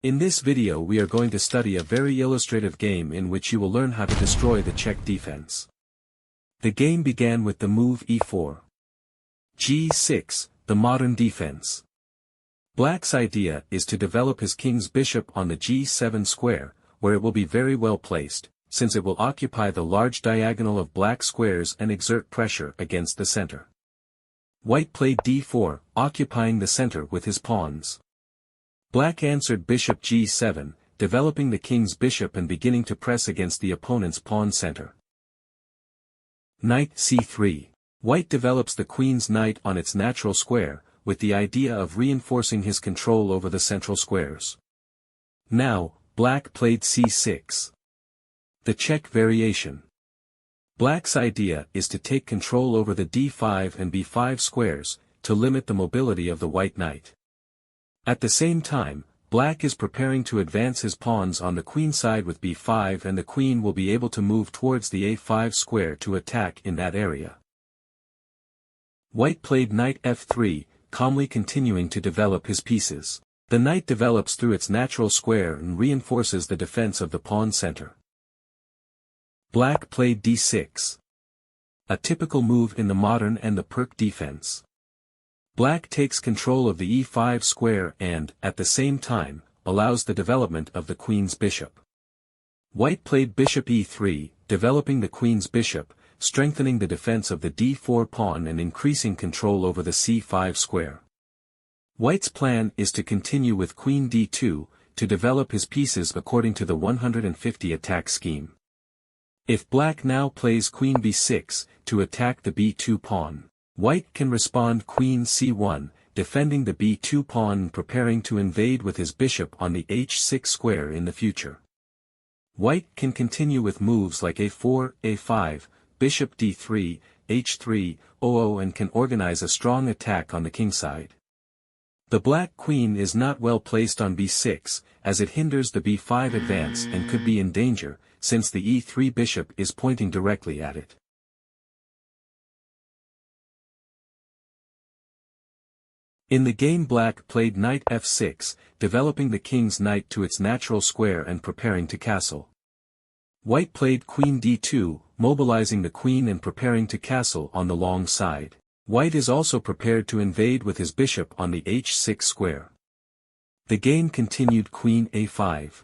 In this video we are going to study a very illustrative game in which you will learn how to destroy the Czech defense. The game began with the move e4. g6, the modern defense. Black's idea is to develop his king's bishop on the g7 square, where it will be very well placed, since it will occupy the large diagonal of black squares and exert pressure against the center. White played d4, occupying the center with his pawns. Black answered bishop g7, developing the king's bishop and beginning to press against the opponent's pawn center. Knight c3. White develops the queen's knight on its natural square, with the idea of reinforcing his control over the central squares. Now, black played c6. The Czech variation. Black's idea is to take control over the d5 and b5 squares, to limit the mobility of the white knight. At the same time, black is preparing to advance his pawns on the queen side with b5 and the queen will be able to move towards the a5 square to attack in that area. White played knight f3, calmly continuing to develop his pieces. The knight develops through its natural square and reinforces the defense of the pawn center. Black played d6. A typical move in the modern and the Perk defense. Black takes control of the e5 square and, at the same time, allows the development of the queen's bishop. White played bishop e3, developing the queen's bishop, strengthening the defense of the d4 pawn and increasing control over the c5 square. White's plan is to continue with queen d2, to develop his pieces according to the 150 attack scheme. If black now plays queen b6, to attack the b2 pawn, white can respond queen c1, defending the b2 pawn and preparing to invade with his bishop on the h6 square in the future. White can continue with moves like a4, a5, bishop d3, h3, oo and can organize a strong attack on the kingside. The black queen is not well placed on b6, as it hinders the b5 advance and could be in danger, since the e3 bishop is pointing directly at it. In the game black played knight f6, developing the king's knight to its natural square and preparing to castle. White played queen d2, mobilizing the queen and preparing to castle on the long side. White is also prepared to invade with his bishop on the h6 square. The game continued queen a5.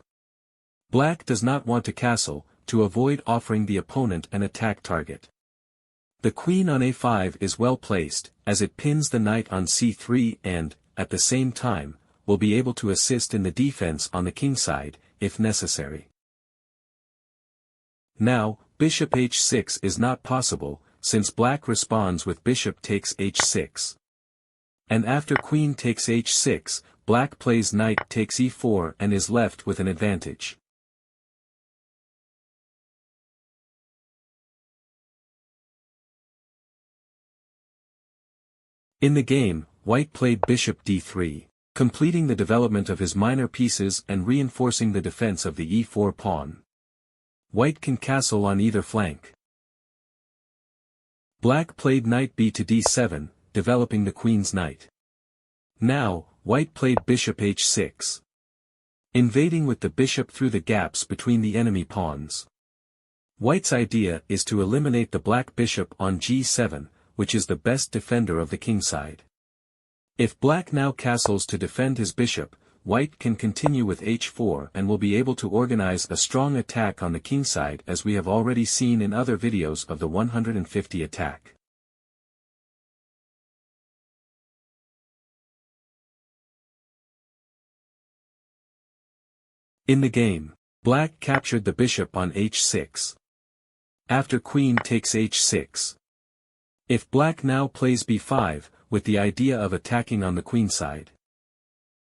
Black does not want to castle, to avoid offering the opponent an attack target. The queen on a5 is well placed, as it pins the knight on c3 and, at the same time, will be able to assist in the defense on the kingside, if necessary. Now, bishop h6 is not possible, since black responds with bishop takes h6. And after queen takes h6, black plays knight takes e4 and is left with an advantage. In the game, white played bishop d3, completing the development of his minor pieces and reinforcing the defense of the e4 pawn. White can castle on either flank. Black played knight b to d7, developing the queen's knight. Now, white played bishop h6. Invading with the bishop through the gaps between the enemy pawns. White's idea is to eliminate the black bishop on g7, which is the best defender of the kingside. If black now castles to defend his bishop, white can continue with h4 and will be able to organize a strong attack on the kingside as we have already seen in other videos of the 150 attack. In the game, black captured the bishop on h6. After queen takes h6. If black now plays b5, with the idea of attacking on the queenside,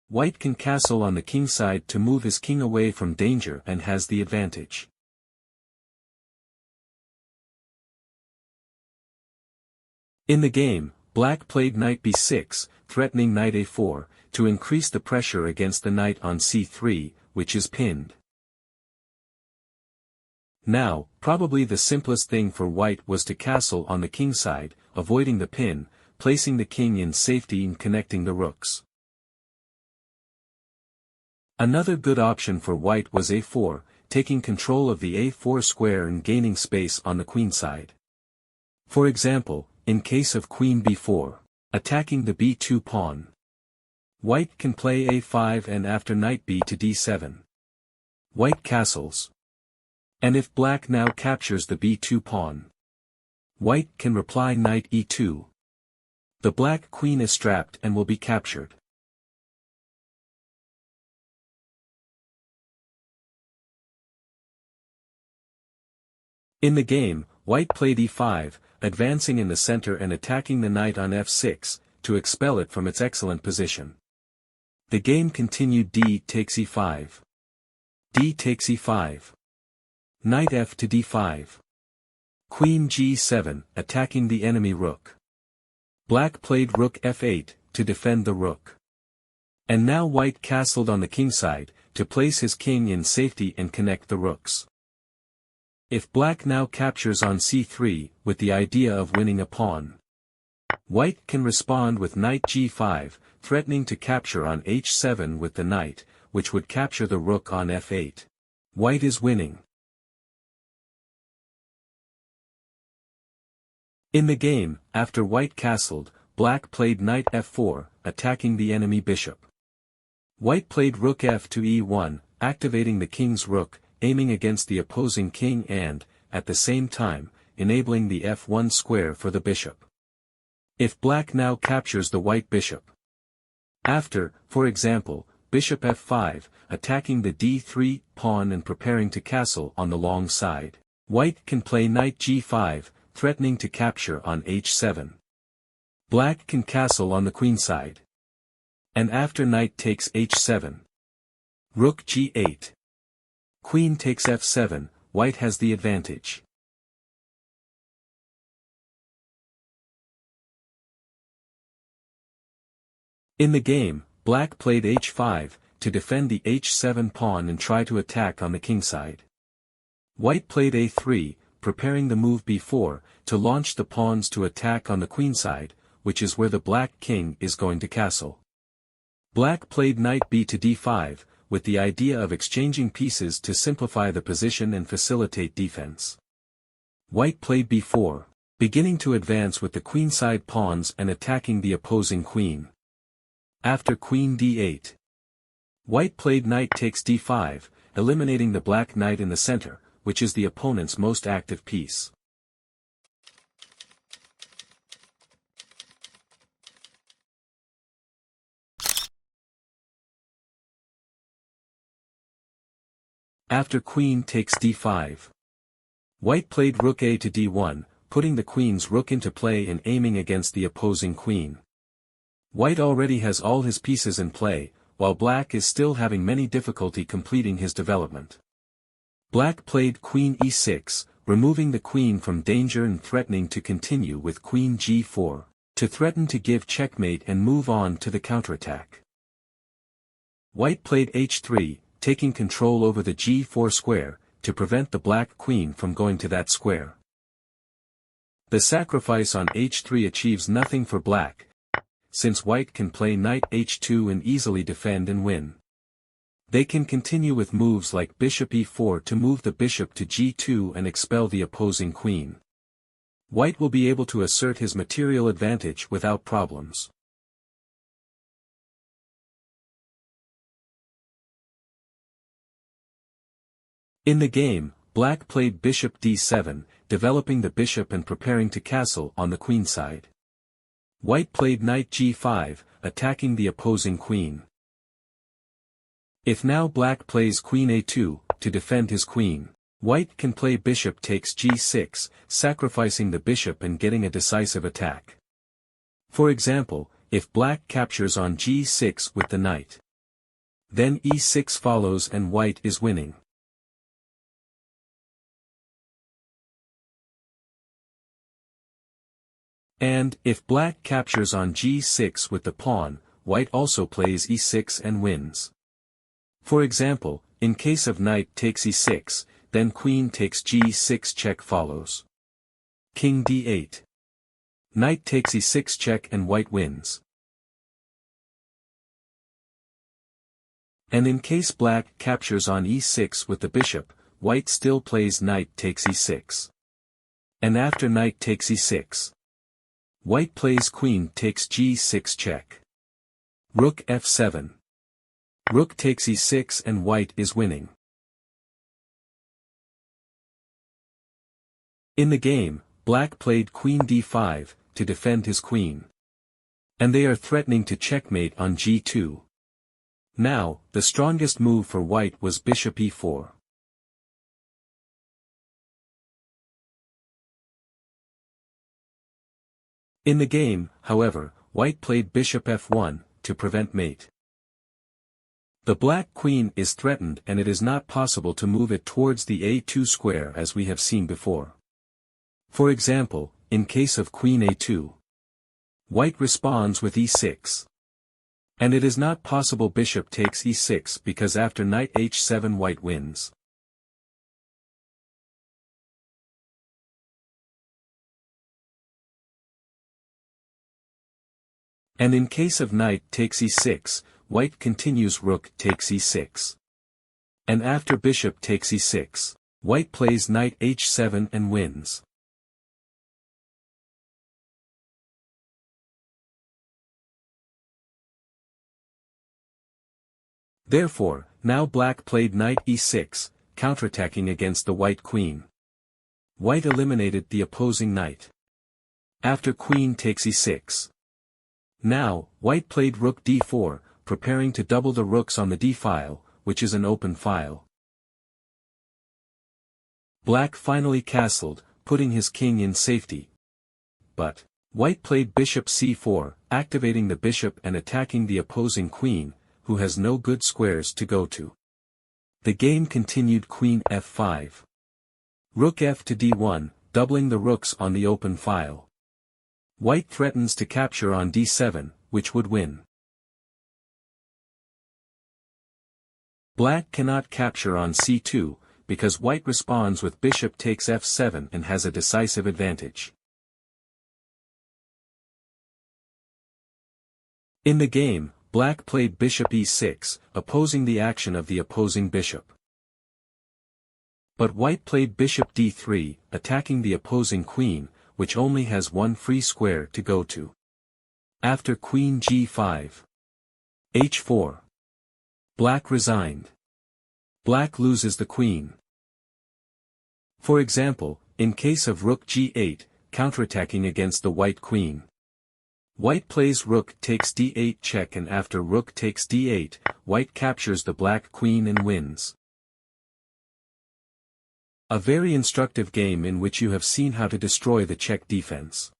white can castle on the kingside to move his king away from danger and has the advantage. In the game, black played knight b6, threatening knight a4, to increase the pressure against the knight on c3, which is pinned. Now, probably the simplest thing for white was to castle on the kingside, avoiding the pin, placing the king in safety and connecting the rooks. Another good option for white was a4, taking control of the a4 square and gaining space on the queenside. For example, in case of queen b4, attacking the b2 pawn. White can play a5 and after knight b to d7. White castles. And if black now captures the b2 pawn, white can reply knight e2. The black queen is strapped and will be captured. In the game, white played e5, advancing in the center and attacking the knight on f6, to expel it from its excellent position. The game continued. D takes e5. D takes e5. Knight f to d5. Queen g7, attacking the enemy rook. Black played rook f8, to defend the rook. And now white castled on the kingside, to place his king in safety and connect the rooks. If black now captures on c3, with the idea of winning a pawn, white can respond with knight g5, threatening to capture on h7 with the knight, which would capture the rook on f8. White is winning. In the game, after white castled, black played knight f4, attacking the enemy bishop. White played rook f to e1, activating the king's rook, aiming against the opposing king and, at the same time, enabling the f1 square for the bishop. If black now captures the white bishop, after, for example, bishop f5, attacking the d3 pawn and preparing to castle on the long side, white can play knight g5, threatening to capture on h7. Black can castle on the queenside. And after knight takes h7, rook g8. Queen takes f7, white has the advantage. In the game, black played h5, to defend the h7 pawn and try to attack on the kingside. White played a3, preparing the move b4, to launch the pawns to attack on the queenside, which is where the black king is going to castle. Black played knight b to d5, with the idea of exchanging pieces to simplify the position and facilitate defense. White played b4, beginning to advance with the queenside pawns and attacking the opposing queen. After queen d8, white played knight takes d5, eliminating the black knight in the center, which is the opponent's most active piece. After queen takes d5, white played rook a to d1, putting the queen's rook into play and aiming against the opposing queen. White already has all his pieces in play, while black is still having many difficulty completing his development. Black played queen e6, removing the queen from danger and threatening to continue with queen g4, to threaten to give checkmate and move on to the counterattack. White played h3, taking control over the g4 square, to prevent the black queen from going to that square. The sacrifice on h3 achieves nothing for black, since white can play knight h2 and easily defend and win. They can continue with moves like bishop e4 to move the bishop to g2 and expel the opposing queen. White will be able to assert his material advantage without problems. In the game, black played bishop d7, developing the bishop and preparing to castle on the queenside. White played knight g5, attacking the opposing queen. If now black plays queen a2, to defend his queen, white can play bishop takes g6, sacrificing the bishop and getting a decisive attack. For example, if black captures on g6 with the knight, then e6 follows and white is winning. And, if black captures on g6 with the pawn, white also plays e6 and wins. For example, in case of knight takes e6, then queen takes g6 check follows. King d8. Knight takes e6 check and white wins. And in case black captures on e6 with the bishop, white still plays knight takes e6. And after knight takes e6, white plays queen takes g6 check. Rook f7. Rook takes e6 and white is winning. In the game, black played queen d5, to defend his queen. And they are threatening to checkmate on g2. Now, the strongest move for white was bishop e4. In the game, however, white played bishop f1, to prevent mate. The black queen is threatened and it is not possible to move it towards the a2 square as we have seen before. For example, in case of queen a2, white responds with e6. And it is not possible bishop takes e6 because after knight h7 white wins. And in case of knight takes e6, white continues rook takes e6. And after bishop takes e6, white plays knight h7 and wins. Therefore, now black played knight e6, counterattacking against the white queen. White eliminated the opposing knight. After queen takes e6. Now, white played rook d4, preparing to double the rooks on the d-file, which is an open file. Black finally castled, putting his king in safety. But, white played bishop c4, activating the bishop and attacking the opposing queen, who has no good squares to go to. The game continued queen f5. Rook f to d1, doubling the rooks on the open file. White threatens to capture on d7, which would win. Black cannot capture on c2, because white responds with bishop takes f7 and has a decisive advantage. In the game, black played bishop e6, opposing the action of the opposing bishop. But white played bishop d3, attacking the opposing queen, which only has one free square to go to. After queen g5. h4. Black resigned. Black loses the queen. For example, in case of rook g8, counterattacking against the white queen. White plays rook takes d8 check and after rook takes d8, white captures the black queen and wins. A very instructive game in which you have seen how to destroy the Czech defense.